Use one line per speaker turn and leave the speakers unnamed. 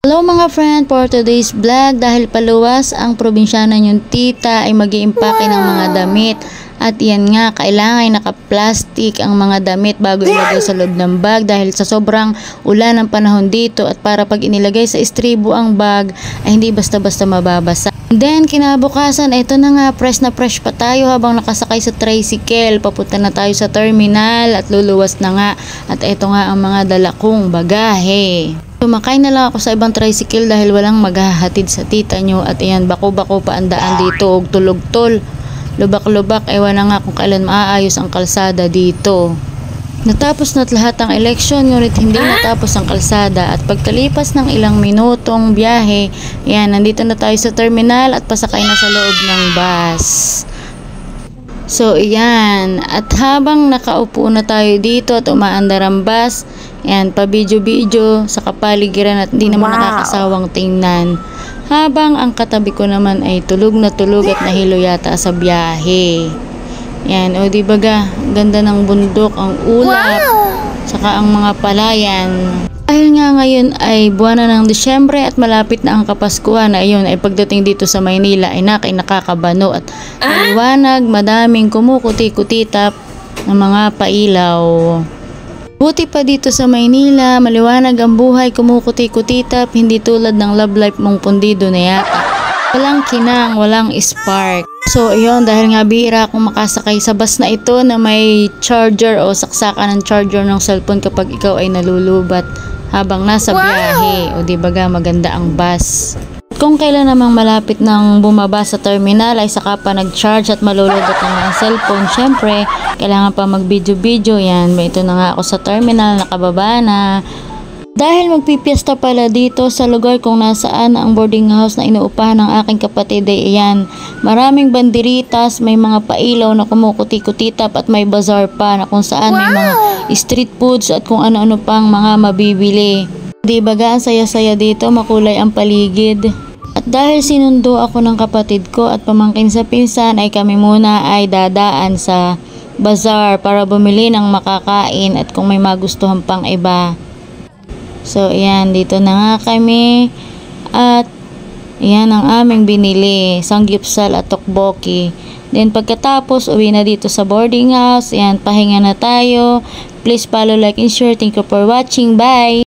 Hello mga friend, for today's vlog, dahil paluwas ang probinsyana yung tita ay mag-iimpake ng mga damit. At yan nga, kailangan ay naka-plastic ang mga damit bago ilagay sa loob ng bag dahil sa sobrang ulan ng panahon dito at para pag inilagay sa istribo ang bag ay hindi basta-basta mababasa. Then kinabukasan, ito na nga, fresh na fresh pa tayo habang nakasakay sa tricycle. Papunta na tayo sa terminal at luluwas na nga. At ito nga ang mga dala kong bagahe. Sumakay na lang ako sa ibang tricycle dahil walang maghahatid sa tita nyo. At ayan, bako-bako pa ang daan dito, og tulog-tol. Lubak-lubak, ewan na nga kung kailan maaayos ang kalsada dito. Natapos na't lahat ang eleksyon, ngunit hindi natapos ang kalsada. At pagkalipas ng ilang minutong biyahe, yan, nandito na tayo sa terminal at pasakay na sa loob ng bus. So, iyan. At habang nakaupo na tayo dito at umaandar ang bus, yan, pa-video-video sa kapaligiran at hindi naman nakakasawang tingnan. Habang ang katabi ko naman ay tulog na tulog at nahilo yata sa biyahe. Yan, o di baga, ganda ng bundok, ang ulap, saka ang mga palayan. Dahil nga ngayon ay buwan na ng Disyembre at malapit na ang Kapaskuhan, ayun ay pagdating dito sa Maynila ay nakakabano at maliwanag, madaming kumukuti-kutitap ng mga pailaw. Buti pa dito sa Maynila, maliwanag ang buhay, kumukuti-kutitap, hindi tulad ng love life mong pundido na yata. Walang kinang, walang spark. So ayun, dahil nga bihira akong makasakay sa bus na ito na may charger o saksakan ng charger ng cellphone kapag ikaw ay nalulubat habang nasa biyahe. O di baga maganda ang bus. Kung kailan namang malapit nang bumaba sa terminal ay saka pa nag-charge at malulubot ng cellphone. Syempre, kailangan pa mag-video-video yan. Ito na nga ako sa terminal, nakababa na. Dahil magpipiesta pala dito sa lugar kung nasaan ang boarding house na inuupahan ng aking kapatid ay iyan. Maraming banderitas, may mga pailaw na kumukuti-kutitap at may bazaar pa na kung saan may mga street foods at kung ano-ano pang mga mabibili. Di baga, ang saya-saya dito, makulay ang paligid. At dahil sinundo ako ng kapatid ko at pamangkin sa pinsan ay kami muna ay dadaan sa bazaar para bumili ng makakain at kung may magustuhan pang iba. So ayan, dito na nga kami at ayan ang aming binili, sanggipsal at tokboki. Then pagkatapos uwi na dito sa boarding house, ayan, pahinga na tayo. Please follow, like and share. Thank you for watching. Bye!